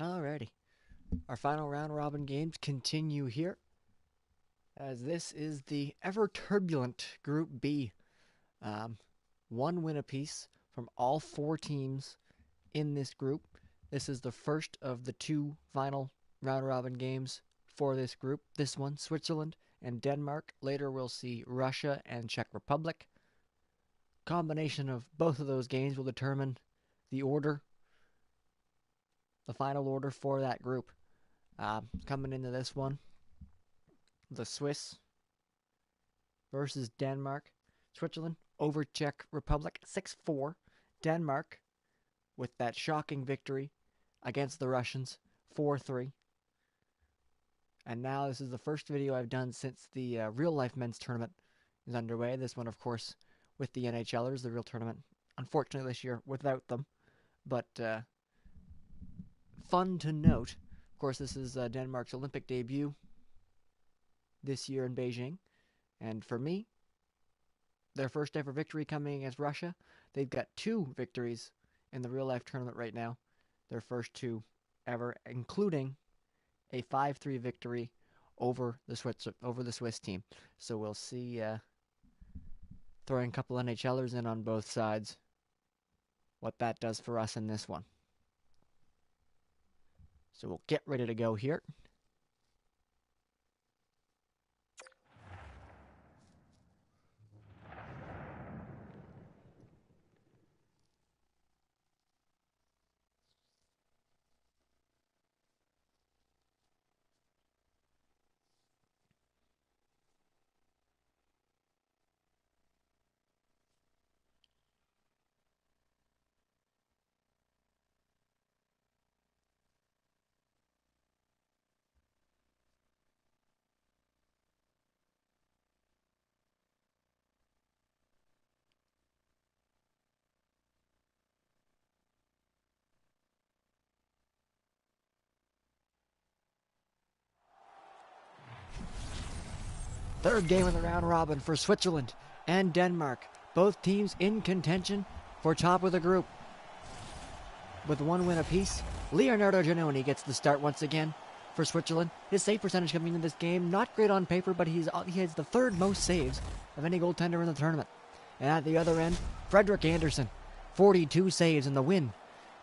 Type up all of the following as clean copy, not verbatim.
Alrighty. Our final round robin games continue here, as this is the ever turbulent Group B. One win apiece from all four teams in this group. This is the first of the two final round robin games for this group. This one, Switzerland and Denmark. Later we'll see Russia and Czech Republic. Combination of both of those games will determine the order, the final order for that group. Coming into this one, the Swiss versus Denmark. Switzerland over Czech Republic 6-4. Denmark with that shocking victory against the Russians 4-3. And now this is the first video I've done since the real life men's tournament is underway. This one, of course, with the NHLers, the real tournament. Unfortunately this year without them. But fun to note. Of course, this is Denmark's Olympic debut this year in Beijing. And for me, their first ever victory coming against Russia. They've got two victories in the real life tournament right now. Their first two ever, including a 5-3 victory over the Swiss team. So we'll see, throwing a couple NHLers in on both sides, what that does for us in this one. So we'll get ready to go here. Third game of the round robin for Switzerland and Denmark. Both teams in contention for top of the group. With one win apiece, Leonardo Giannoni gets the start once again for Switzerland. His save percentage coming into this game, not great on paper, but he has the third most saves of any goaltender in the tournament. And at the other end, Frederik Andersen, 42 saves in the win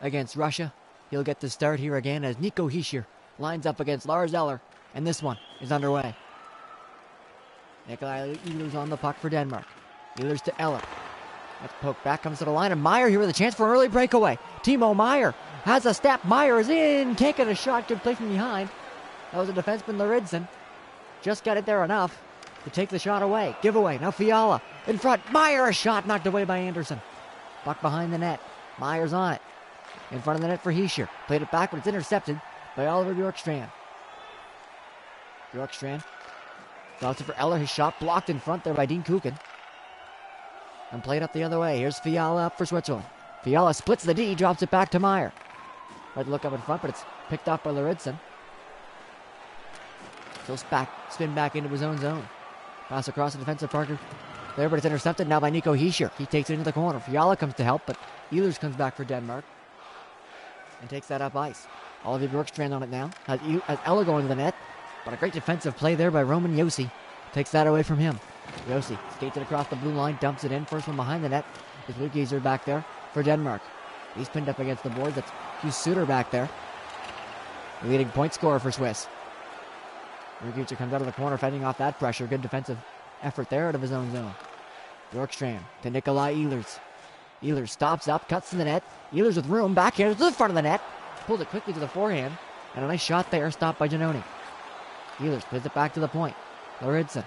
against Russia. He'll get the start here again as Nico Hischier lines up against Lars Eller, and this one is underway. Nikolai Ehlers on the puck for Denmark. Ehlers to Eller. Let's poke back, comes to the line, and Meyer here with a chance for an early breakaway. Timo Meyer has a step. Meyer is in, can't get a shot, good play from behind. That was a defenseman, Laridsen. Just got it there enough to take the shot away. Giveaway, now Fiala in front. Meyer, a shot knocked away by Andersen. Puck behind the net. Meyer's on it. In front of the net for Hischier. Played it back, but it's intercepted by Oliver Bjorkstrand. Bjorkstrand drops it for Eller. His shot blocked in front there by Dean Kukin. And played up the other way. Here's Fiala up for Switzerland. Fiala splits the D, drops it back to Meyer. Tried to look up in front, but it's picked off by Laridsen. Still spin back into his own zone. Pass across the defensive Parker there, but it's intercepted now by Nico Hischier. He takes it into the corner. Fiala comes to help, but Ehlers comes back for Denmark and takes that up ice. Oliver Bjorkstrand on it now. Has Eller going to the net. But a great defensive play there by Roman Josi. Takes that away from him. Josi skates it across the blue line, dumps it in. First one behind the net is Luke Gieser back there for Denmark. He's pinned up against the boards. That's Hugh Suter back there. The leading point scorer for Swiss. Luke Gieser comes out of the corner, fighting off that pressure. Good defensive effort there out of his own zone. Bjorkstrand to Nikolai Ehlers. Ehlers stops up, cuts to the net. Ehlers with room, backhand to the front of the net. Pulls it quickly to the forehand. And a nice shot there, stopped by Giannoni. Ehlers plays it back to the point. Laridsen.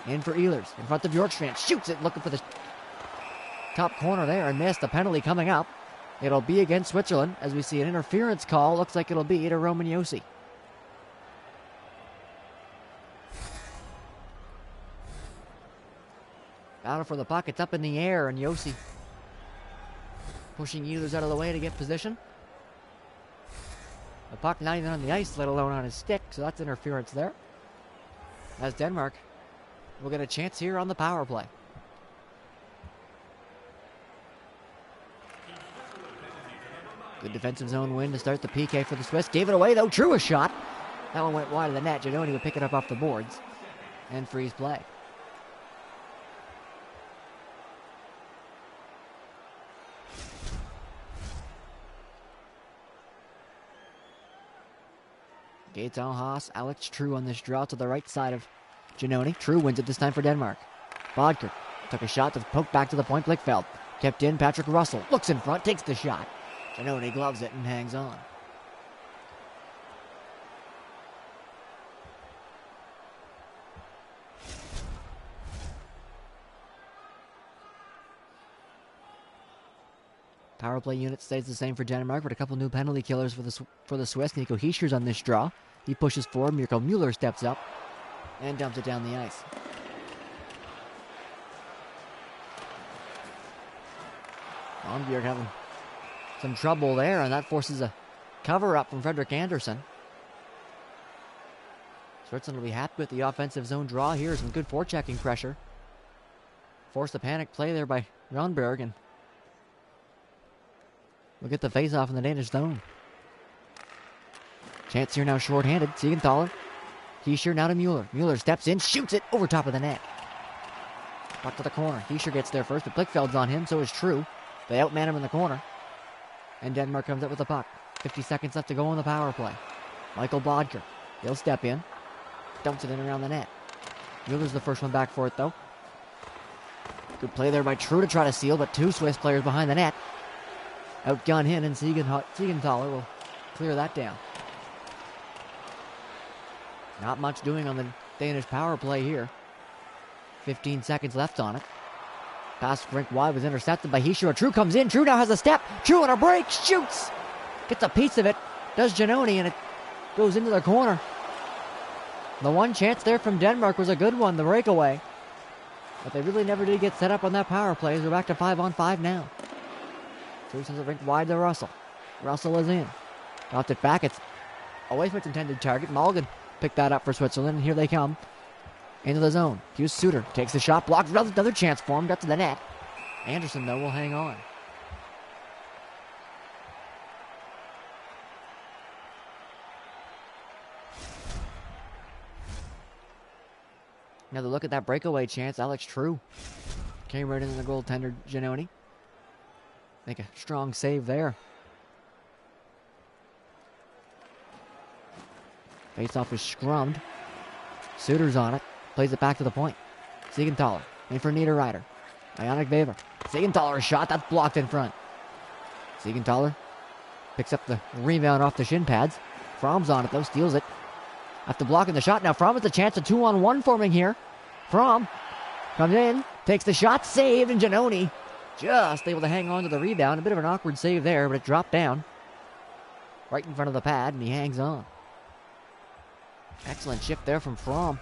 In for Ehlers. In front of Bjorkstrand. Shoots it, looking for the top corner there and missed. The penalty coming up. It'll be against Switzerland as we see an interference call. Looks like it'll be to Roman Josi. Battle for the puck. It's up in the air, and Josi pushing Ehlers out of the way to get position. The puck not even on the ice, let alone on his stick, so that's interference there. As Denmark will get a chance here on the power play. Good defensive zone win to start the PK for the Swiss. Gave it away, though. True a shot. That one went wide of the net. Giannoni would pick it up off the boards and freeze play. Gaetan Haas, Alex True on this draw to the right side of Giannoni. True wins it this time for Denmark. Bodker took a shot to poke back to the point. Blichfeld kept in. Patrick Russell looks in front, takes the shot. Giannoni gloves it and hangs on. Power play unit stays the same for Denmark, but a couple new penalty killers for the Swiss. Nico Hischier's on this draw. He pushes forward. Mirko Müller steps up and dumps it down the ice. Onbjerg having some trouble there, and that forces a cover-up from Frederik Andersen. Switzerland will be happy with the offensive zone draw here. Some good forechecking pressure. Forced a panic play there by Ronberg, and we'll get the face-off in the Danish zone. Chance here now short-handed. Siegenthaler. Hischier now to Müller. Müller steps in, shoots it over top of the net. Puck to the corner. Hischier gets there first, but Blichfeld's on him, so is True. They outman him in the corner. And Denmark comes up with the puck. 50 seconds left to go on the power play. Michael Bodker. He'll step in. Dumps it in around the net. Müller's the first one back for it, though. Good play there by True to try to seal, but two Swiss players behind the net. Outgun him, and Siegenthaler will clear that down. Not much doing on the Danish power play here. 15 seconds left on it. Pass rink wide was intercepted by Hischier. True comes in. True now has a step. True on a break. Shoots. Gets a piece of it. Does Giannoni, and it goes into the corner. The one chance there from Denmark was a good one, the breakaway. But they really never did get set up on that power play. We're back to 5-on-5 now. True sends it rink wide to Russell. Russell is in. Dropped it back. It's away from its intended target. Mulligan picked that up for Switzerland, and here they come. Into the zone. Hughes Suter takes the shot, blocks another chance for him, got to the net. Anderson, though, will hang on. Another look at that breakaway chance. Alex True came right into the goaltender, Giannoni. Make a strong save there. Face-off is scrummed. Suter's on it. Plays it back to the point. Siegenthaler in for Niederreiter. Ionic Weber. Siegenthaler shot. That's blocked in front. Siegenthaler picks up the rebound off the shin pads. Fromm's on it, though. Steals it. After blocking the shot, now Fromm has a chance. A 2-on-1 forming here. Fromm comes in. Takes the shot. Saved. And Giannoni just able to hang on to the rebound. A bit of an awkward save there, but it dropped down right in front of the pad, and he hangs on. Excellent shift there from Fromm.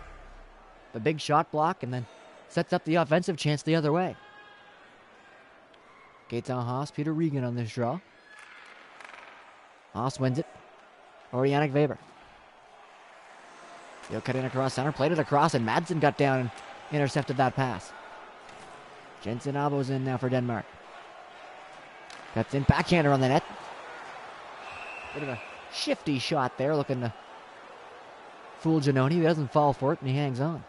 The big shot block, and then sets up the offensive chance the other way. Gaetan Haas, Peter Regan on this draw. Haas wins it. Or Yannick Weber. He'll cut in across center, played it across, and Madsen got down and intercepted that pass. Jensen Abo's in now for Denmark. Cuts in, backhander on the net. Bit of a shifty shot there, looking to fool Giannoni. He doesn't fall for it, and he hangs on.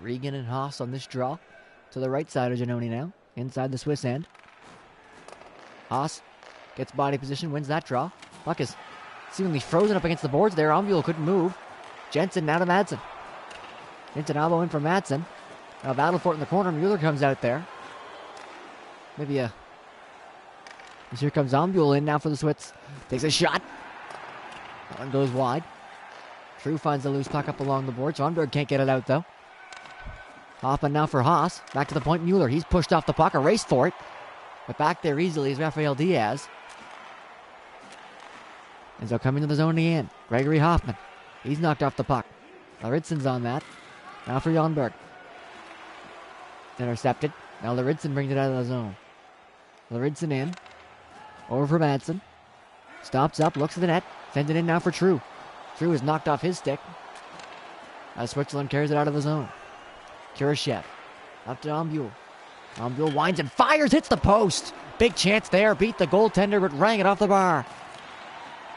Regan and Haas on this draw. To the right side of Giannoni now. Inside the Swiss end. Haas gets body position, wins that draw. Puck is seemingly frozen up against the boards there. Ombuel couldn't move. Jensen now to Madsen. Jensen elbow in for Madsen. Now battle for it in the corner. Müller comes out there. Maybe a... Here comes Ombuel in now for the Swiss. Takes a shot. That one goes wide. True finds the loose puck up along the board. Svanberg can't get it out, though. Hoffman now for Haas. Back to the point. Müller. He's pushed off the puck. A race for it. But back there easily is Rafael Diaz. And so coming to the zone again. Gregory Hoffman. He's knocked off the puck. Laritsen's on that. Now for Jonberg. Intercepted. Now Laritsen brings it out of the zone. Laritsen in. Over for Madsen. Stops up. Looks at the net. Sends it in now for True. True has knocked off his stick. As Switzerland carries it out of the zone. Kurashev Up to Ombuhl. Ombuhl winds and fires, hits the post. Big chance there, beat the goaltender, but rang it off the bar.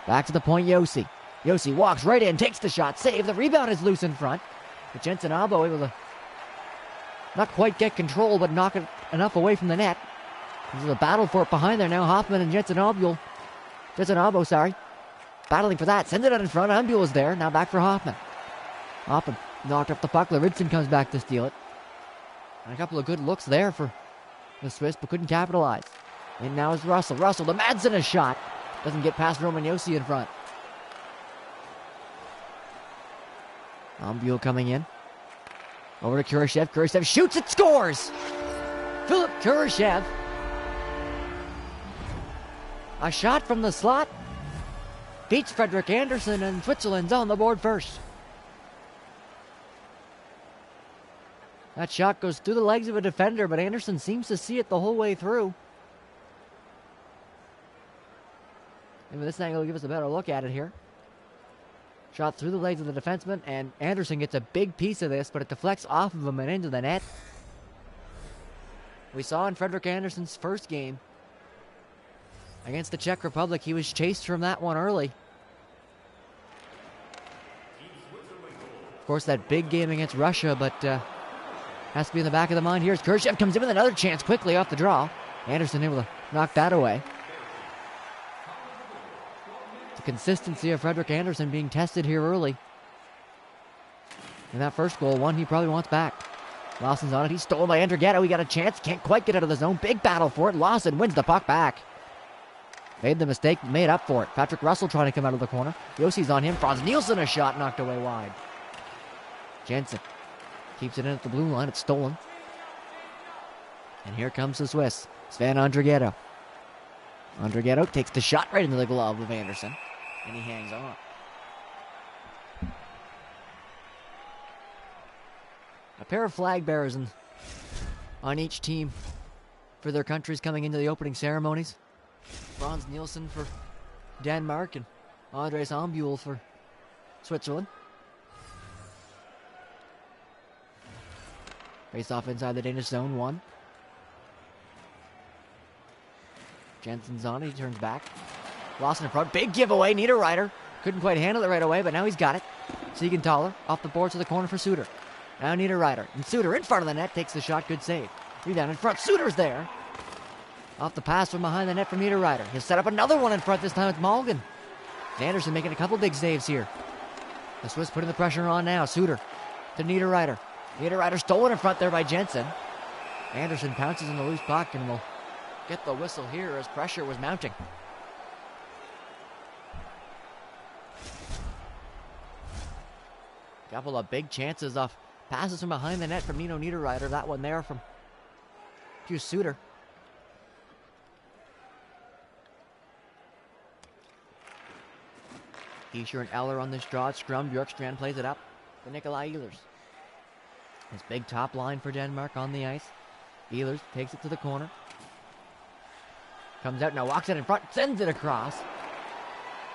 Back to the point, Josi. Josi walks right in, takes the shot, save. The rebound is loose in front. But Jensen Abo able to not quite get control, but knock it enough away from the net. There's a battle for it behind there now. Hoffman and Jensen Abo, battling for that. Sends it out in front. Ombuhl is there. Now back for Hoffman. Hoffman knocked up the puck. Laridson comes back to steal it. And a couple of good looks there for the Swiss, but couldn't capitalize. And now is Russell. Russell to Madsen, a shot. Doesn't get past Roman Josi in front. Ombuhl coming in. Over to Kurashev. Kurashev shoots it, scores! Philip Kurashev. A shot from the slot. Beats Frederick Anderson, and Switzerland's on the board first. That shot goes through the legs of a defender, but Anderson seems to see it the whole way through. Maybe this angle will give us a better look at it here. Shot through the legs of the defenseman, and Anderson gets a big piece of this, but it deflects off of him and into the net. We saw in Frederick Anderson's first game against the Czech Republic, he was chased from that one early. Of course, that big game against Russia, but has to be in the back of the mind. Here's Kurashev, comes in with another chance quickly off the draw. Anderson able to knock that away. The consistency of Frederick Anderson being tested here early. And that first goal, one he probably wants back. Lawson's on it. He's stolen by Andrighetto. He got a chance. Can't quite get out of the zone. Big battle for it. Lawson wins the puck back. Made the mistake. Made up for it. Patrick Russell trying to come out of the corner. Josi's on him. Franz Nielsen, a shot knocked away wide. Jensen keeps it in at the blue line. It's stolen. And here comes the Swiss. Sven Andrighetto. Andrighetto takes the shot right into the glove of Anderson. And he hangs on. A pair of flag bearers on each team for their countries coming into the opening ceremonies. Franz Nielsen for Denmark and Andres Ombuhl for Switzerland. Face off inside the Danish zone, one. Jensen's on it, he turns back. Lawson in front, big giveaway, Niederreiter. Couldn't quite handle it right away, but now he's got it. Siegenthaler off the boards to the corner for Suter. Now Niederreiter, and Suter in front of the net, takes the shot, good save. Rebound in front, Suter's there. Off the pass from behind the net from Niederreiter. He'll set up another one in front, this time it's Malgin. Anderson making a couple big saves here. The Swiss putting the pressure on now, Suter to Niederreiter. Niederreiter stolen in front there by Jensen. Anderson pounces in the loose puck and will get the whistle here as pressure was mounting. Couple of big chances off passes from behind the net from Nino Niederreiter. That one there from Hugh Suter. Heischer and Eller on this draw. Scrum. Bjorkstrand plays it up to Nikolai Ehlers. His big top line for Denmark on the ice. Ehlers takes it to the corner. Comes out now, walks it in front, sends it across.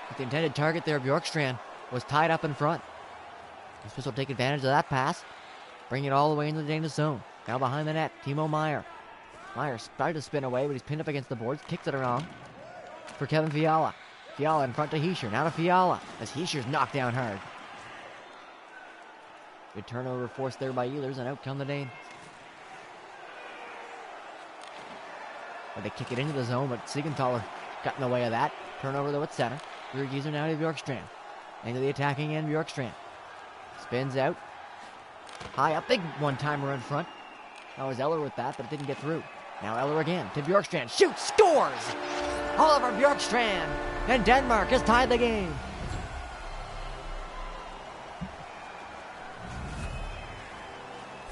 But the intended target there, Bjorkstrand, was tied up in front. The Swiss will take advantage of that pass. Bring it all the way into the Danish zone. Now behind the net, Timo Meier. Meier started to spin away, but he's pinned up against the boards. Kicks it around for Kevin Fiala. Fiala in front to Heischer. Now to Fiala as Heischer's knocked down hard. Good turnover forced there by Ehlers, and out come the Danes. But they kick it into the zone, but Siegenthaler got in the way of that. Turnover though at center. Bjorkstrand now to Bjorkstrand. Into the attacking end, Bjorkstrand. Spins out. High up, big one-timer in front. That was Eller with that, but it didn't get through. Now Eller again to Bjorkstrand. Shoots, scores! Oliver Bjorkstrand, and Denmark has tied the game.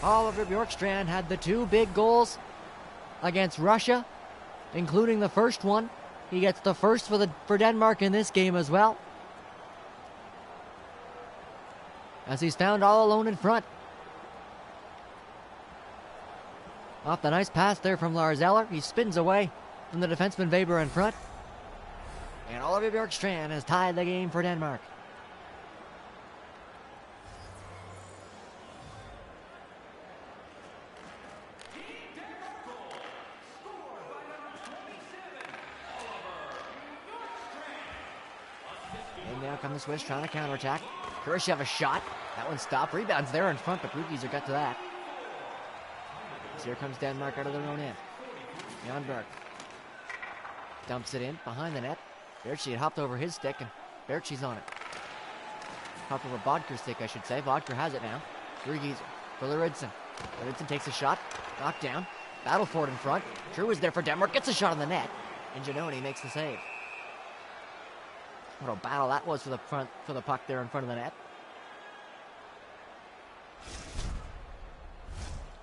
Oliver Bjorkstrand had the two big goals against Russia, including the first one. He gets the first for Denmark in this game as well, as he's found all alone in front. Off the nice pass there from Lars Eller. He spins away from the defenseman Weber in front. And Oliver Bjorkstrand has tied the game for Denmark. come the Swiss trying to counterattack. Kurashev a shot. That one stopped. Rebounds there in front, but Rugies got to that. So here comes Denmark out of their own end. Janberg dumps it in behind the net. Berchi had hopped over his stick, and Berchi's on it. Hopped over Bodker's stick, I should say. Bodker has it now. Rugies for Lauridsen. Lauridsen takes a shot. Knocked down. Battle for it in front. True is there for Denmark. Gets a shot on the net. And Giannone makes the save. What a battle that was for the puck there in front of the net.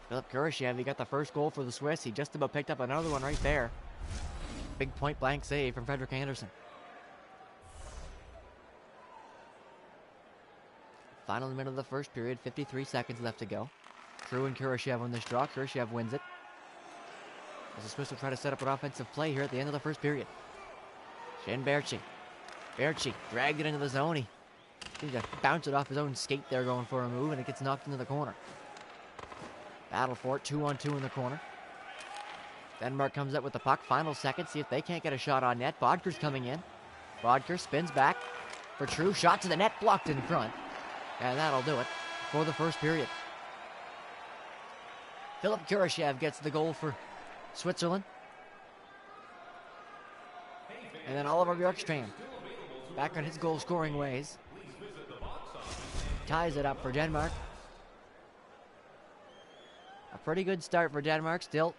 Philip Kurashev, he got the first goal for the Swiss. He just about picked up another one right there. Big point-blank save from Frederik Andersen. Final minute of the first period, 53 seconds left to go. True and Kurashev on this draw. Kurashev wins it. As the Swiss will try to set up an offensive play here at the end of the first period. Shane Berchi. Berchi dragged it into the zone. He seems to bounce it off his own skate there going for a move, and it gets knocked into the corner. Battle for it, 2-on-2 in the corner. Denmark comes up with the puck. Final second, see if they can't get a shot on net. Bodker's coming in. Bodker spins back for True. Shot to the net, blocked in front. And that'll do it for the first period. Philip Kurashev gets the goal for Switzerland. And then Oliver Bjorkstrand back on his goal-scoring ways. Ties it up for Denmark. A pretty good start for Denmark. Still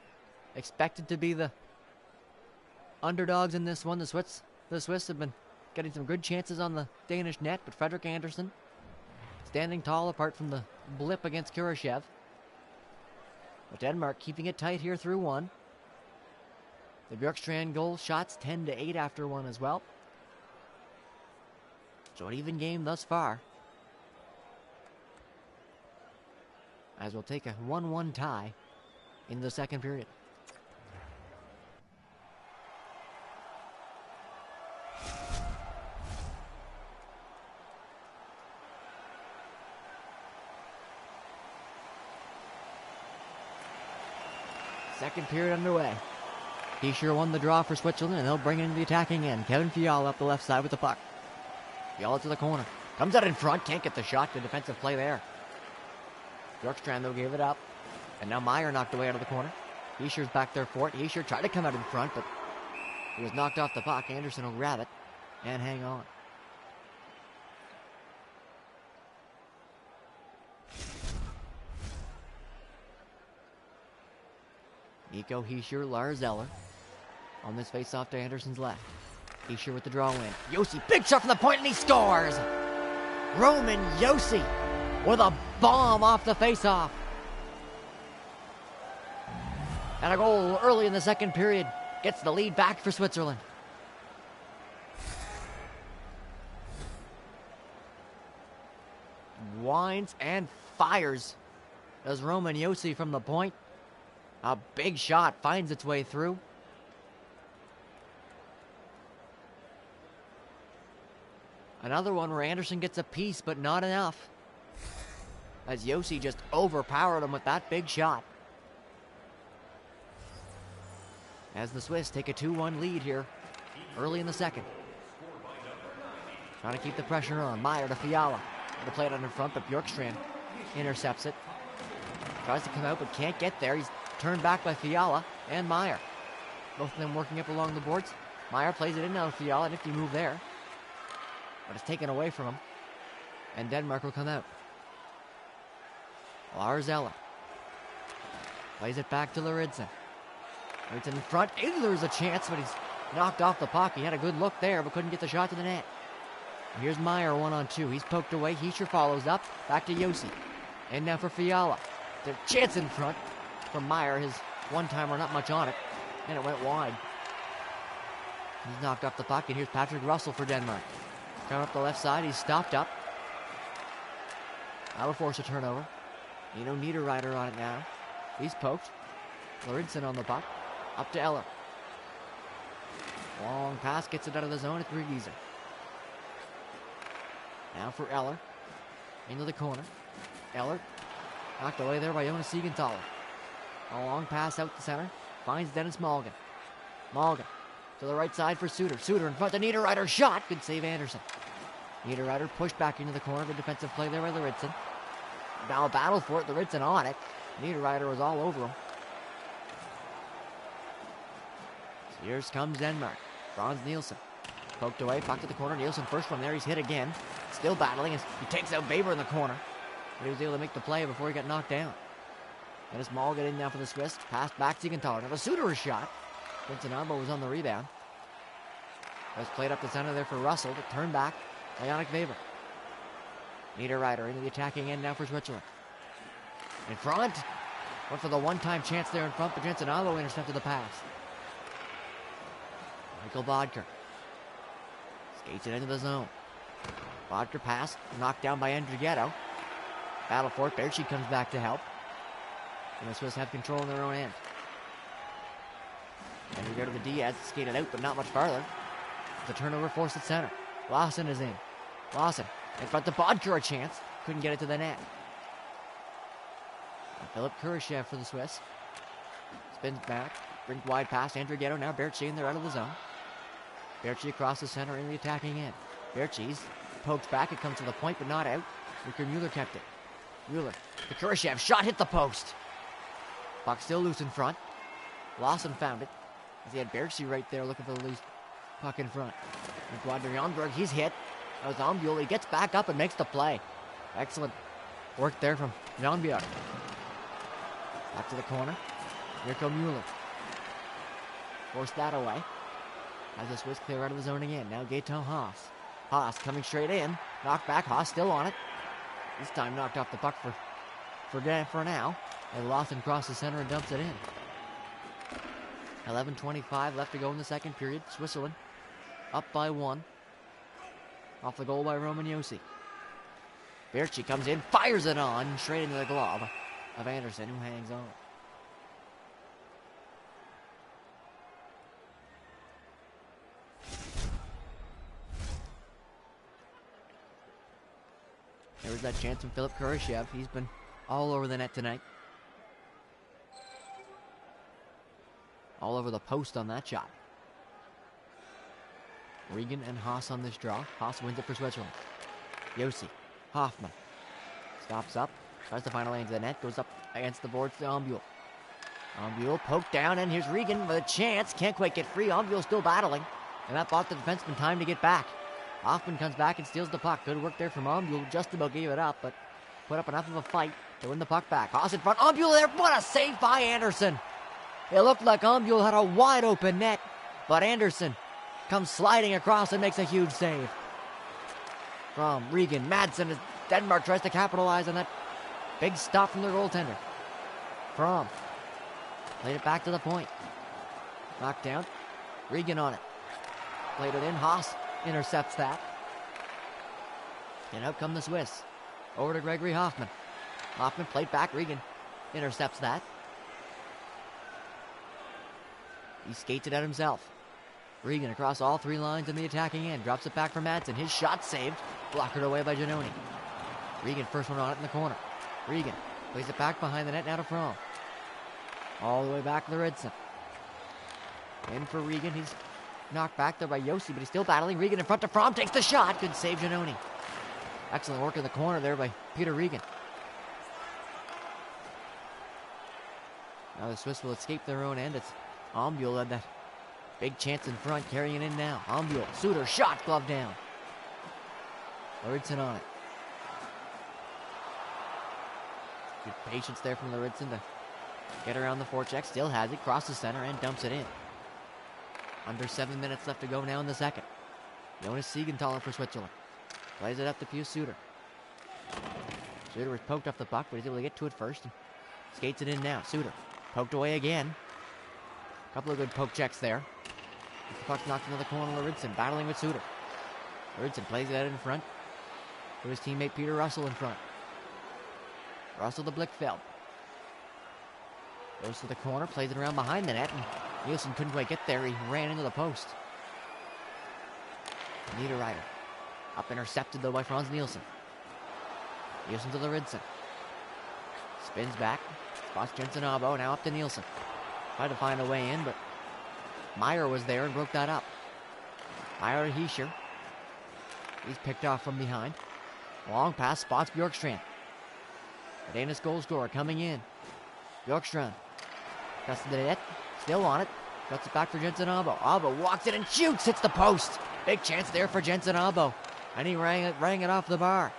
expected to be the underdogs in this one. The Swiss have been getting some good chances on the Danish net, but Frederik Andersen standing tall apart from the blip against Kurashev. But Denmark keeping it tight here through one. The Bjorkstrand goal shots 10-8 after one as well. So an even game thus far. As we'll take a 1-1 tie in the second period. Second period underway. He sure won the draw for Switzerland, and they'll bring it into the attacking end. Kevin Fiala up the left side with the puck. Fiala to the corner. Comes out in front, can't get the shot. Good defensive play there. Bjorkstrand, though, gave it up. And now Meyer knocked away out of the corner. Heischer's back there for it. Heischer tried to come out in front, but he was knocked off the puck. Andersen will grab it and hang on. Nico Hischier, Lars Eller on this face-off to Andersen's left. Hischier with the draw in. Josi, big shot from the point, and he scores! Roman Josi with a bomb off the face-off. And a goal early in the second period gets the lead back for Switzerland. Winds and fires does Roman Josi from the point. A big shot finds its way through. Another one where Andersen gets a piece, but not enough. As Josi just overpowered him with that big shot. As the Swiss take a 2-1 lead here early in the second. Trying to keep the pressure on. Meyer to Fiala. The play it out in front, but Bjorkstrand intercepts it. Tries to come out, but can't get there. He's turned back by Fiala and Meyer. Both of them working up along the boards. Meyer plays it in now to Fiala, and if you move there. But it's taken away from him. And Denmark will come out. Lars Eller plays it back to Lauridsen. Lauridsen in front. There's a chance, but he's knocked off the puck. He had a good look there, but couldn't get the shot to the net. And here's Meyer 1-on-2. He's poked away. Hischier follows up. Back to Josi. And now for Fiala. There's a chance in front from Meyer. His one-timer, not much on it. And it went wide. He's knocked off the puck. And here's Patrick Russell for Denmark. Coming up the left side. He's stopped up. That'll force a turnover. Niederreiter on it now. He's poked. Lauridsen on the puck. Up to Eller. Long pass. Gets it out of the zone. It's Rugies. Now for Eller. Into the corner. Eller. Knocked away there by Jonas Siegenthaler. A long pass out the center. Finds Dennis Malgin. Malgin to the right side for Suter. Suter in front of Niederreiter. Shot. Good save, Andersen. Niederreiter pushed back into the corner. Good defensive play there by Lauritzen. Now a battle for it. Lauritzen on it. Niederreiter was all over him. So here comes Denmark. Franz Nielsen. Poked away, puck to the corner. Nielsen first from there. He's hit again. Still battling as he takes out Weber in the corner. But he was able to make the play before he got knocked down. Dennis Mall got in now for the Swiss. Passed back to Siegenthaler. Now the Suter shot. Vincent Ambo was on the rebound. It was played up the center there for Russell, but turned back by Yannick Weber. Niederreiter into the attacking end now for Switzerland. In front. Went for the one-time chance there in front, but Jensen Ambo intercepted the pass. Michael Bodker. Skates it into the zone. Bodker pass, knocked down by Andrighetto. Battle for it. Berchi comes back to help. And the Swiss have control in their own end. Andrighetto to the Diaz, skated out, but not much farther. The turnover forced at center. Lawson is in. Lawson in front to Bodker, a chance. Couldn't get it to the net. And Philip Kurashev for the Swiss. Spins back. Brings wide pass. Andrighetto now. Berchi in there out of the zone. Berchi across the center in the attacking end. Berchi's pokes back. It comes to the point, but not out. Ricker Mueller kept it. Mueller. The Kurashev shot hit the post. Puck still loose in front. Lawson found it. As he had Berchi right there looking for the loose puck in front. And Gwadner Jonberg, he's hit. That was Ombuel. He gets back up and makes the play. Excellent work there from Jonberg. Back to the corner. Mirko Mueller. Forced that away. As the Swiss clear out of the zone again. Now Gaetan Haas. Haas coming straight in. Knocked back. Haas still on it. This time knocked off the puck for now. And Lawson crosses the center and dumps it in. 11:25 left to go in the second period. Switzerland up by 1. Off the goal by Roman Josi. Berchi comes in, fires it on, straight into the glove of Anderson, who hangs on. There was that chance from Philip Kurashev. He's been all over the net tonight. All over the post on that shot. Regan and Haas on this draw. Haas wins it for Switzerland. Josi. Hoffman. Stops up. Tries to find a lane to the net. Goes up against the boards to Ombuel. Ombuel poked down, and here's Regan with a chance. Can't quite get free. Ombuel still battling. And that bought the defenseman time to get back. Hoffman comes back and steals the puck. Good work there from Ombuel. Just about gave it up, but put up enough of a fight to win the puck back. Haas in front. Ombuel there. What a save by Anderson. It looked like Ombuel had a wide open net, but Anderson comes sliding across and makes a huge save. From Regan. Madsen as Denmark tries to capitalize on that big stop from their goaltender. From. Played it back to the point. Knocked down. Regan on it. Played it in. Haas intercepts that. And out come the Swiss. Over to Gregory Hoffman. Hoffman played back. Regan intercepts that. He skates it out himself. Regan across all 3 lines in the attacking end. Drops it back for Madsen. His shot saved. Blockered away by Giannoni. Regan first one on it in the corner. Regan plays it back behind the net now to Fromm. All the way back to Lauritzen. In for Regan. He's knocked back there by Josi, but he's still battling. Regan in front to Fromm. Takes the shot. Good save, Giannoni. Excellent work in the corner there by Peter Regan. Now the Swiss will escape their own end. It's Ombuel had that big chance in front, carrying it in now. Ombuel, Suter, shot, glove down. Lauritzen on it. Good patience there from Lauritzen to get around the forecheck. Still has it, crosses center and dumps it in. Under 7 minutes left to go now in the second. Jonas Siegenthaler for Switzerland. Plays it up to Pius Suter. Suter was poked off the puck, but he's able to get to it first and skates it in now. Suter poked away again. Couple of good poke checks there. The puck's knocked into the corner. Lauritzen battling with Suter. Lauritzen plays it out in front to his teammate Peter Russell in front. Russell to Blickfeld. Goes to the corner, plays it around behind the net, and Nielsen couldn't quite get there. He ran into the post. Niederreiter. Up intercepted though by Franz Nielsen. Nielsen to Lauritzen. Spins back. Spots Jensen Abo. Now up to Nielsen. Tried to find a way in, but Meyer was there and broke that up. Meyer to Heischer. He's picked off from behind. Long pass spots Bjorkstrand. The Danish goal scorer coming in. Bjorkstrand. Cuts to the net. Still on it. Cuts it back for Jensen Abo. Abo walks it and shoots. Hits the post. Big chance there for Jensen Abo. And he rang it off the bar.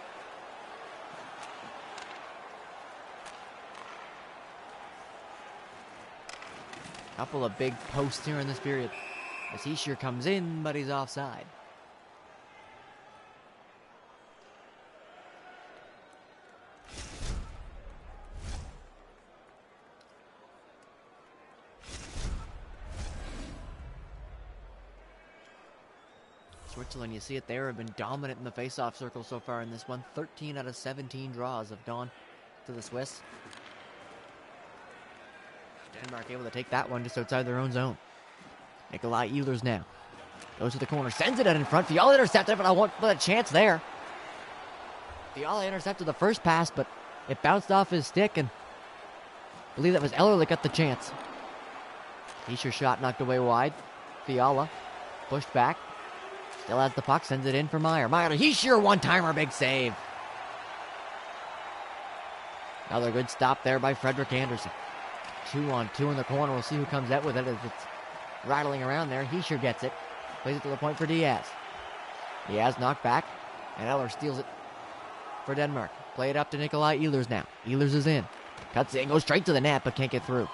Couple of big posts here in this period. As Hischier comes in, but he's offside. Switzerland, you see it there, have been dominant in the face-off circle so far in this one. 13 out of 17 draws have gone to the Swiss. Denmark able to take that one just outside their own zone. Nikolai Ehlers now. Goes to the corner, sends it out in front. Fiala intercepted, but I want a chance there. Fiala intercepted the first pass, but it bounced off his stick, and I believe that was Eller that got the chance. Hischier shot knocked away wide. Fiala pushed back. Still has the puck, sends it in for Meyer. Meyer to Hischier, one-timer, big save. Another good stop there by Frederik Andersen. 2-on-2 in the corner. We'll see who comes out with it as it's rattling around there. Hischier gets it. Plays it to the point for Diaz. Diaz knocked back, and Eller steals it for Denmark. Play it up to Nikolai Ehlers now. Ehlers is in. Cuts in, goes straight to the net, but can't get through.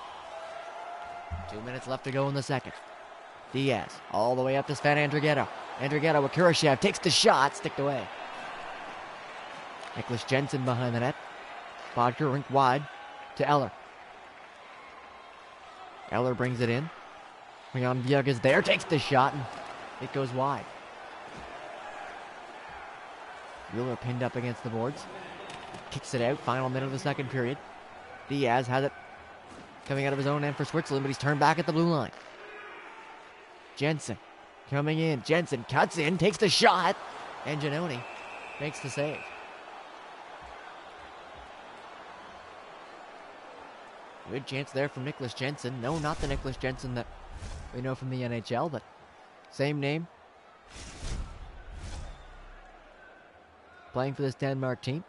2 minutes left to go in the second. Diaz all the way up to Sven Andrighetto. Andrighetto with Kurashev takes the shot, sticked away. Nicholas Jensen behind the net. Bodker rink wide to Eller. Eller brings it in. Jan Bjerg is there, takes the shot, and it goes wide. Wheeler pinned up against the boards. Kicks it out, final minute of the second period. Diaz has it coming out of his own end for Switzerland, but he's turned back at the blue line. Jensen coming in. Jensen cuts in, takes the shot, and Giannoni makes the save. Good chance there from Nicholas Jensen. No, not the Nicholas Jensen that we know from the NHL, but same name. Playing for this Denmark team.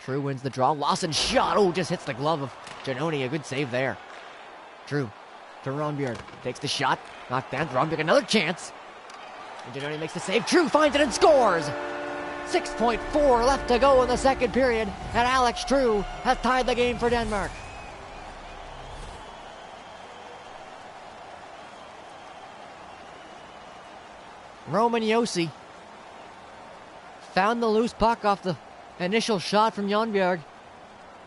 True wins the draw. Lawson shot. Oh, just hits the glove of Giannoni. A good save there. True to Ronbjörn. Takes the shot. Knocked down. Ronbjörn another chance. And Giannoni makes the save. True finds it and scores. 6.4 left to go in the second period. And Alex True has tied the game for Denmark. Roman Josi found the loose puck off the initial shot from Jonbjerg.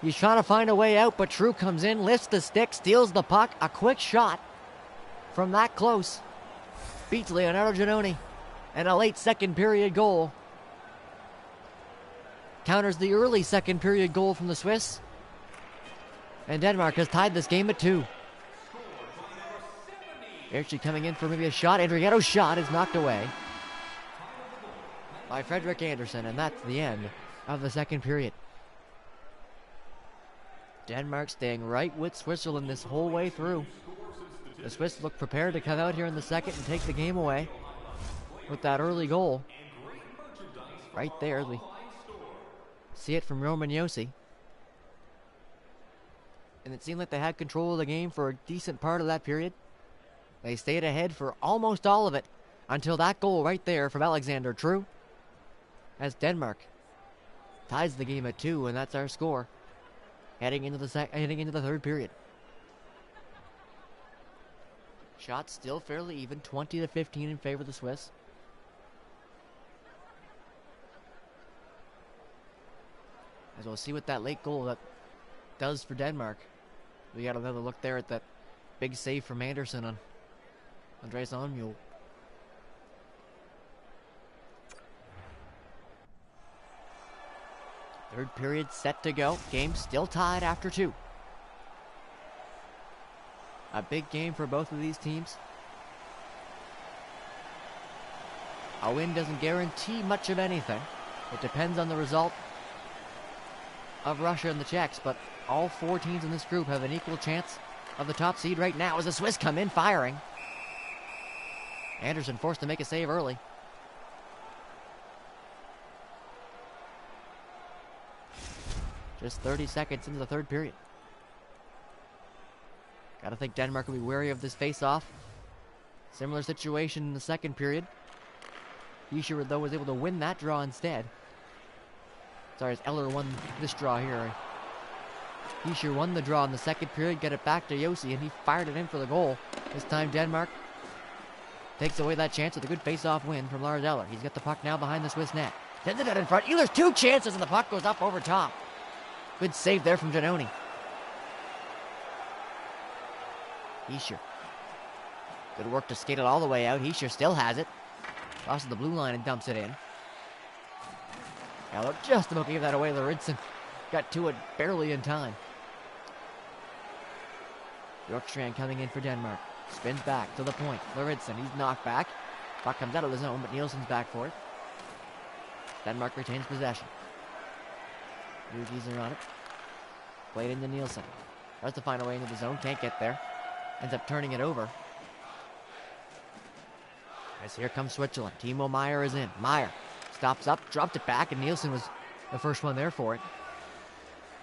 He's trying to find a way out, but True comes in, lifts the stick, steals the puck. A quick shot from that close beats Leonardo Giannoni, and a late second period goal counters the early second period goal from the Swiss, and Denmark has tied this game at 2. Actually coming in for maybe a shot. Andrietto's shot is knocked away by Frederik Andersen, and that's the end of the second period. Denmark staying right with Switzerland this whole way through. The Swiss look prepared to come out here in the second and take the game away with that early goal. Right there, we see it from Roman Josi. And it seemed like they had control of the game for a decent part of that period. They stayed ahead for almost all of it until that goal right there from Alexander True, as Denmark ties the game at 2, and that's our score heading into the third period. Shots still fairly even, 20-15 in favor of the Swiss. As we'll see what that late goal that does for Denmark. We got another look there at that big save from Andersen on Andreas Onmule. Third period set to go. Game still tied after 2. A big game for both of these teams. A win doesn't guarantee much of anything. It depends on the result of Russia and the Czechs, but all 4 teams in this group have an equal chance of the top seed right now as the Swiss come in firing. Anderson forced to make a save early. Just 30 seconds into the third period. Gotta think Denmark will be wary of this face-off. Similar situation in the second period. Hischier, though, was able to win that draw instead. Sorry, as Eller won this draw here. Hischier won the draw in the second period, get it back to Josi, and he fired it in for the goal. This time Denmark takes away that chance with a good face-off win from Lars Eller. He's got the puck now behind the Swiss net. Sends it out in front. There's two chances, and the puck goes up over top. Good save there from Giannoni. Hischier. Good work to skate it all the way out. Hischier still has it. Crosses the blue line and dumps it in. Eller just about gave that away. Lauritzen got to it barely in time. Bjorkstrand coming in for Denmark. Spins back to the point. Lauritzen, he's knocked back. Puck comes out of the zone, but Nielsen's back for it. Denmark retains possession. Rugies are on it. Played into Nielsen. Tries to find a way into the zone. Can't get there. Ends up turning it over. As here comes Switzerland. Timo Meier is in. Meier stops up, dropped it back, and Nielsen was the first one there for it.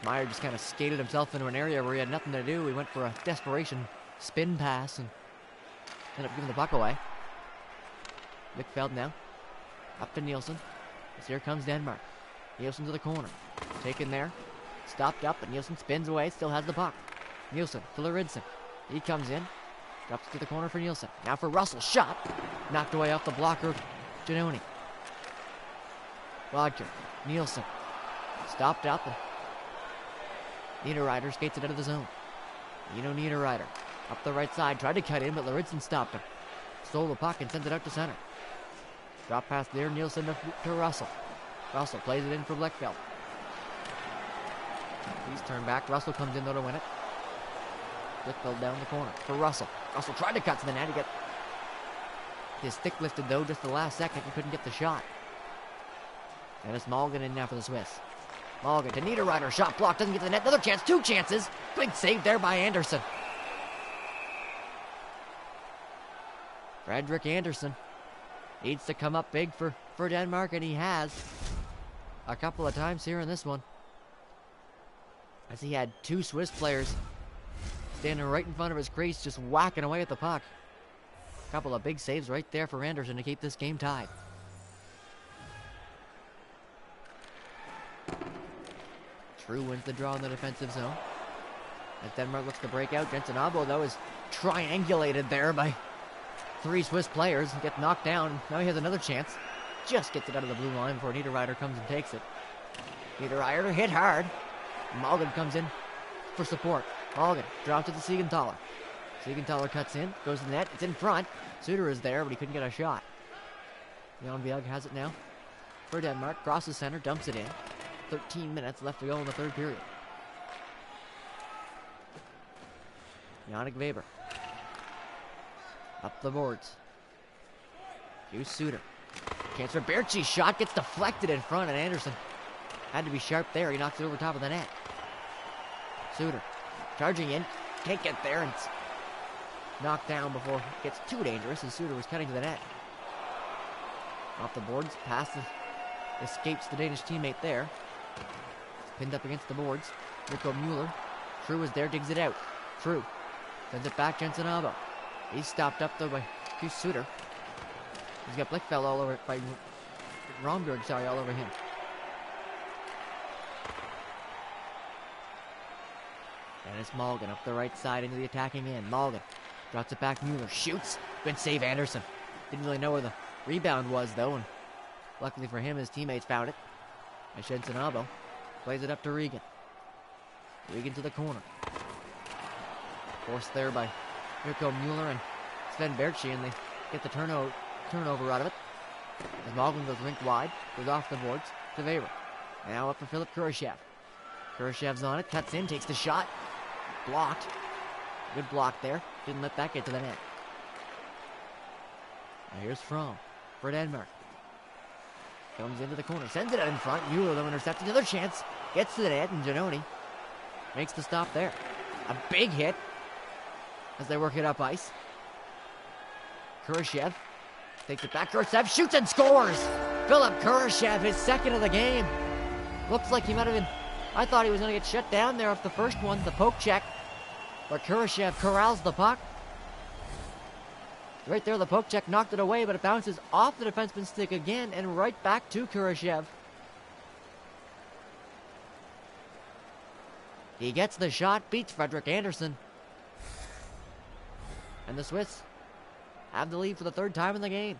Meier just kind of skated himself into an area where he had nothing to do. He went for a desperation spin pass and ended up giving the puck away. Lichfeld now. Up to Nielsen. As here comes Denmark. Nielsen to the corner. Taken there. Stopped up, but Nielsen spins away. Still has the puck. Nielsen to Lauritzen. He comes in. Drops to the corner for Nielsen. Now for Russell. Shot. Knocked away off the blocker. Giannoni. Rodger. Nielsen. Stopped up. Niederreiter skates it out of the zone. Niederreiter. Up the right side. Tried to cut in, but Lauritzen stopped him. Stole the puck and sent it out to center. Drop pass there. Nielsen to Russell. Russell plays it in for Blichfeld. He's turned back. Russell comes in though to win it. Blichfeld down the corner for Russell. Russell tried to cut to the net. He got his stick lifted though just the last second. He couldn't get the shot. And it's Malgin in now for the Swiss. Malgin to Niederreiter. Shot blocked. Doesn't get to the net. Another chance. Two chances. Big save there by Anderson. Fredrik Anderson needs to come up big for Denmark, and he has a couple of times here in this one. As he had two Swiss players standing right in front of his crease, just whacking away at the puck. A couple of big saves right there for Anderson to keep this game tied. True wins the draw in the defensive zone. As Denmark looks to break out, Jensen Abo, though, is triangulated there by three Swiss players and gets knocked down. Now he has another chance. Just gets it out of the blue line before Niederreiter comes and takes it. Niederreiter hit hard. Malgin comes in for support. Malgin drops it to Siegenthaler. Siegenthaler cuts in, goes to the net. It's in front. Suter is there, but he couldn't get a shot. Jan Bjerg has it now for Denmark. Crosses center, dumps it in. 13 minutes left to go in the third period. Yannick Weber. Up the boards. Here's Suter. Chance for Berchi. Shot gets deflected in front, and Anderson had to be sharp there. He knocks it over top of the net. Suter charging in. Can't get there, and it's knocked down before it gets too dangerous, as Suter was cutting to the net. Off the boards. Pass escapes the Danish teammate there. Pinned up against the boards. Rico Mueller. True is there, digs it out. True sends it back. Jensen Abo. He's stopped up though by Chris Suter. He's got Blichfeld all over it by Romberg, all over him. And it's Malgin up the right side into the attacking end. Malgin drops it back. Mueller shoots. Good save, Anderson. Didn't really know where the rebound was though, and luckily for him, his teammates found it. And Jensen Abo plays it up to Regan. Regan to the corner. Forced there by Mirko Mueller and Sven Berchi, and they get the turnover out of it. As Malgin goes rink wide, goes off the boards to Weber. Now up for Philip Kurashev. Kurashev's on it, cuts in, takes the shot. Blocked. Good block there. Didn't let that get to the net. Now here's From for Denmark. Comes into the corner, sends it out in front. Mueller though intercepts another chance. Gets to the net, and Giannoni makes the stop there. A big hit as they work it up ice. Kurashev Takes it back. Kurashev shoots and scores. Philip Kurashev, his second of the game. Looks like he might have been... I thought he was going to get shut down there off the first one, the poke check. But Kurashev corrals the puck. Right there, the poke check knocked it away, but it bounces off the defenseman's stick again and right back to Kurashev. He gets the shot, beats Frederik Andersen. And the Swiss have the lead for the third time in the game.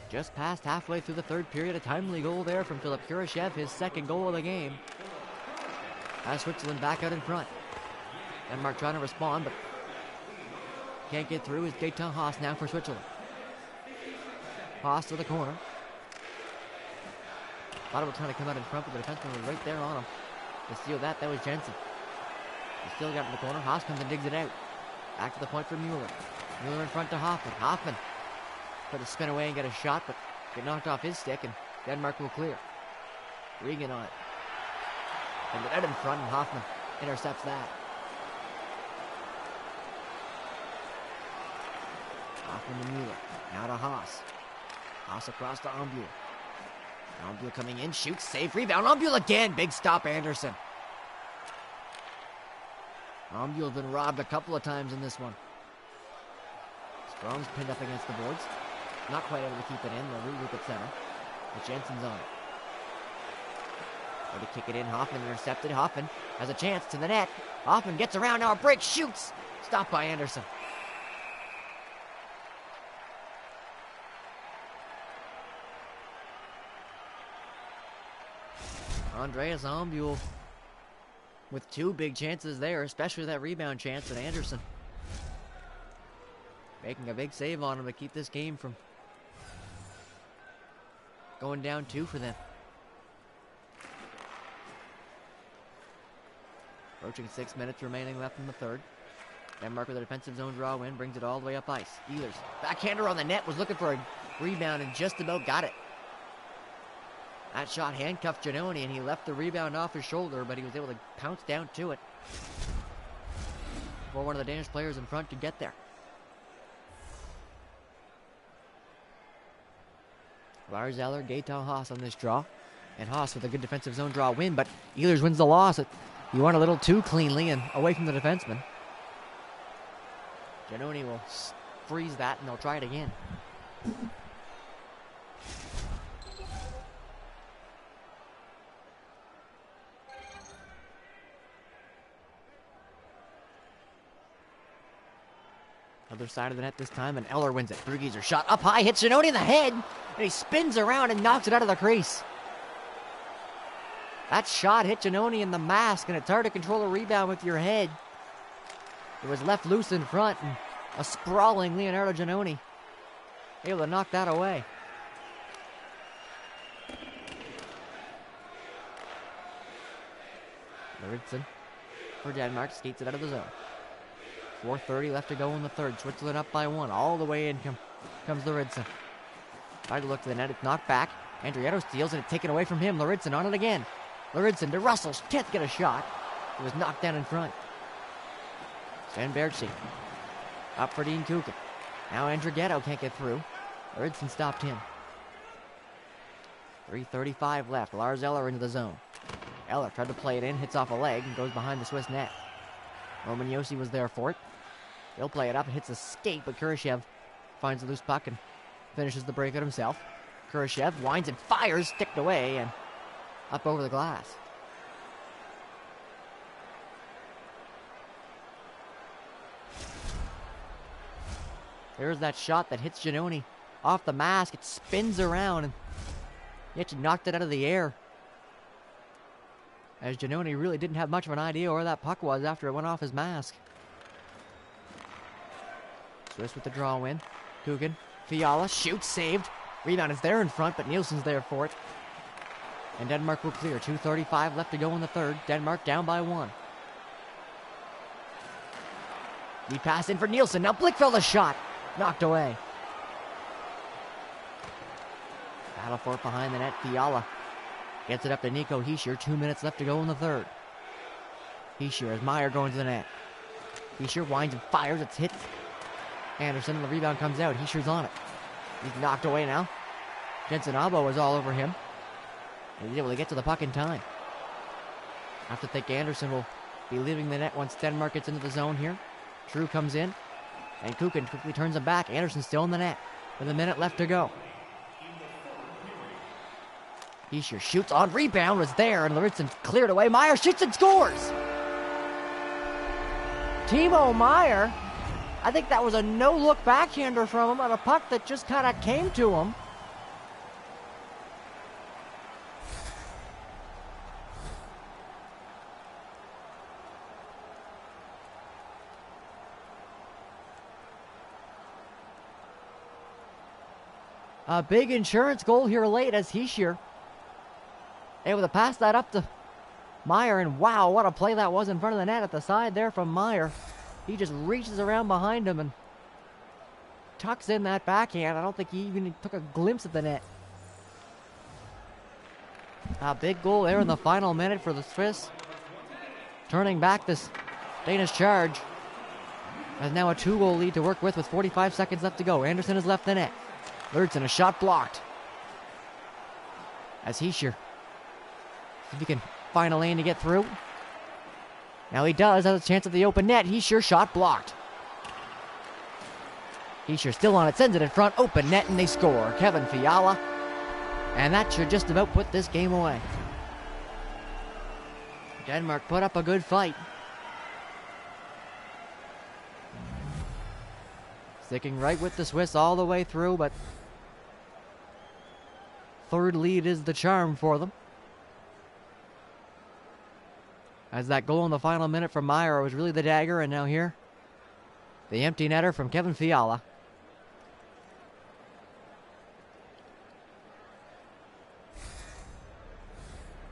Just past halfway through the third period, a timely goal there from Philip Kurashev, his second goal of the game. Has Switzerland back out in front. Denmark trying to respond, but can't get through. Is Gaetan Haas now for Switzerland. Haas to the corner. Thought it trying to come out in front, but the defenseman was right there on him. To steal that was Jensen. He still got it in the corner. Haas comes and digs it out. Back to the point for Mueller. Mueller in front to Hoffman. Hoffman try to spin away and get a shot, but get knocked off his stick, and Denmark will clear. Regan on it. And get out in front, and Hoffman intercepts that. Hoffman to Mueller. Now to Haas. Haas across to Ombule. Ombule coming in, shoots, save, rebound. Ombule again. Big stop, Andersen. Ombule's been robbed a couple of times in this one. Strong's pinned up against the boards. Not quite able to keep it in. They'll regroup at center. But Jensen's on it. Ready to kick it in. Hoffman intercepted. Hoffman has a chance to the net. Hoffman gets around. Now a break. Shoots. Stopped by Andersen. Andreas Ombule with two big chances there, especially that rebound chance, and Andersen making a big save on him to keep this game from going down 2 for them. Approaching 6 minutes remaining left in the third. Denmark with a defensive zone draw win, brings it all the way up ice. Ehlers, backhander on the net, was looking for a rebound and just about got it. That shot handcuffed Giannone, and he left the rebound off his shoulder, but he was able to pounce down to it before one of the Danish players in front could get there. Lars Eller, Gaetan Haas on this draw. And Haas with a good defensive zone draw win, but Ehlers wins the loss. He won a little too cleanly and away from the defenseman. Giannone will freeze that, and they'll try it again. Other side of the net this time, and Eller wins it. Bruggeser shot up high, hits Giannone in the head, and he spins around and knocks it out of the crease. That shot hit Giannone in the mask, and it's hard to control a rebound with your head. It was left loose in front, and a sprawling Leonardo Giannone able to knock that away. Lauritsen for Denmark skates it out of the zone. 4:30 left to go in the third. Switzerland up by 1. All the way in comes Lauritsen. Tried to look to the net. It's knocked back. Andrietto steals, and it's taken away from him. Lauritsen on it again. Lauritsen to Russell. Can't get a shot. It was knocked down in front. Sven Bergsi up for Dean Kukin. Now Andrietto can't get through. Lauritsen stopped him. 3:35 left. Lars Eller into the zone. Eller tried to play it in, hits off a leg, and goes behind the Swiss net. Roman Josi was there for it. He'll play it up and hits a skate, but Kurashev finds a loose puck and finishes the breakout himself. Kurashev winds and fires, sticked away and up over the glass. There's that shot that hits Giannone off the mask. It spins around, and yet he knocked it out of the air. As Giannone really didn't have much of an idea where that puck was after it went off his mask. Swiss with the draw win. Coogan, Fiala, shoots, saved. Rebound is there in front, but Nielsen's there for it. And Denmark will clear. 2:35 left to go in the third. Denmark down by 1. He passed in for Nielsen. Now Blichfeld a shot. Knocked away. Battle for it behind the net. Fiala gets it up to Nico Hischier. 2 minutes left to go in the third. Hischier as Meyer going to the net. Hischier winds and fires. It's hit Anderson, the rebound comes out. Heischer's on it. He's knocked away now. Jensen Abo is all over him. And he's able to get to the puck in time. I have to think Anderson will be leaving the net once Denmark gets into the zone here. Drew comes in. And Kukin quickly turns him back. Anderson's still in the net with a minute left to go. Heischer shoots on rebound, was there, and Lauritsen cleared away. Meyer shoots and scores! Timo Meyer, I think that was a no-look backhander from him on a puck that just kind of came to him. A big insurance goal here late as Heischer able to pass that up to Meyer, and wow, what a play that was in front of the net at the side there from Meyer. He just reaches around behind him and tucks in that backhand. I don't think he even took a glimpse at the net. A big goal there in the final minute for the Swiss. Turning back this Danish charge. Has now a 2-goal lead to work with 45 seconds left to go. Anderson has left the net. Lauritsen, a shot blocked. As Heischer, if he can find a lane to get through. Now he does, has a chance at the open net. Heischer, shot blocked. Heischer still on it, sends it in front, open net, and they score. Kevin Fiala. And that should just about put this game away. Denmark put up a good fight. Sticking right with the Swiss all the way through, but third lead is the charm for them. As that goal in the final minute from Meyer was really the dagger, and now here, the empty netter from Kevin Fiala.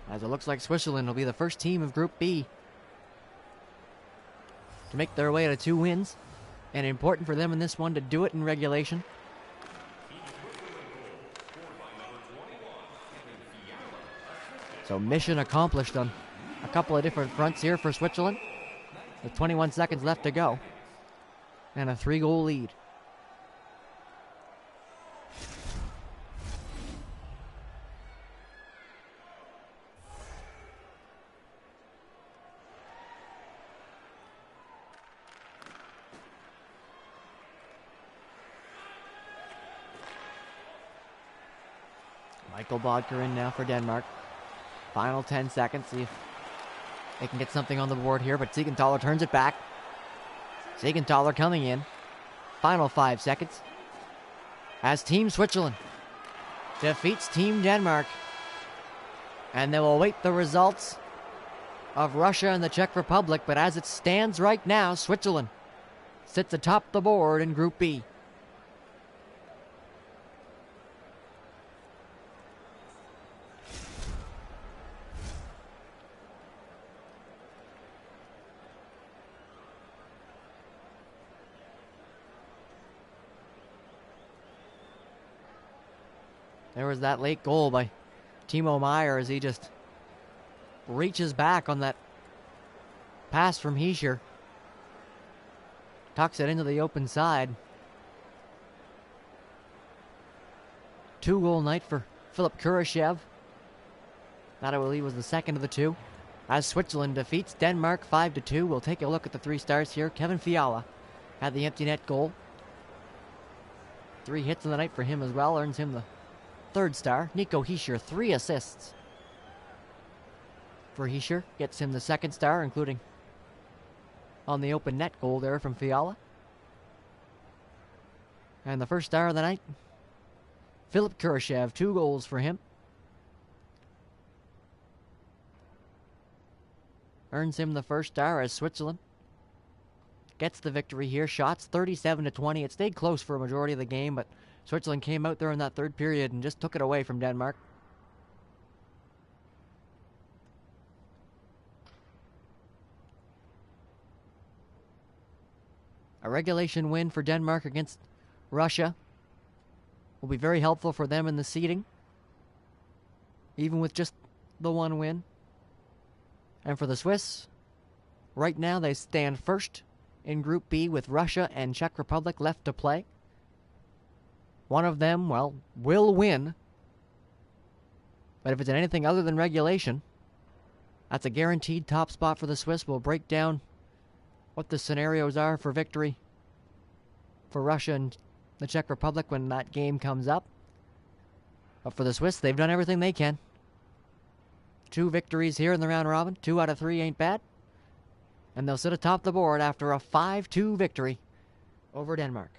As it looks like Switzerland will be the first team of Group B to make their way to 2 wins. And important for them in this one to do it in regulation. So mission accomplished on a couple of different fronts here for Switzerland. With 21 seconds left to go. And a 3-goal lead. Michael Bodker in now for Denmark. Final 10 seconds. See if they can get something on the board here, but Siegenthaler turns it back. Siegenthaler coming in. Final 5 seconds. As Team Switzerland defeats Team Denmark. And they will await the results of Russia and the Czech Republic, but as it stands right now, Switzerland sits atop the board in Group B. There was that late goal by Timo Meyer as he just reaches back on that pass from Heischer. Tucks it into the open side. 2-goal night for Philip Kurashev. That I believe was the second of the 2. As Switzerland defeats Denmark 5-2. We'll take a look at the 3 stars here. Kevin Fiala had the empty net goal. 3 hits in the night for him as well. Earns him the 3rd star. Nico Heischer, 3 assists for Heischer. Gets him the 2nd star, including on the open net goal there from Fiala. And the 1st star of the night, Philip Kurashev, 2 goals for him. Earns him the 1st star as Switzerland gets the victory here. Shots 37-20. It stayed close for a majority of the game, but Switzerland came out there in that 3rd period and just took it away from Denmark. A regulation win for Denmark against Russia will be very helpful for them in the seeding, even with just the 1 win. And for the Swiss, right now they stand first in Group B with Russia and Czech Republic left to play. One of them, well, will win. But if it's in anything other than regulation, that's a guaranteed top spot for the Swiss. We'll break down what the scenarios are for victory for Russia and the Czech Republic when that game comes up. But for the Swiss, they've done everything they can. 2 victories here in the round robin. 2 out of 3 ain't bad. And they'll sit atop the board after a 5-2 victory over Denmark.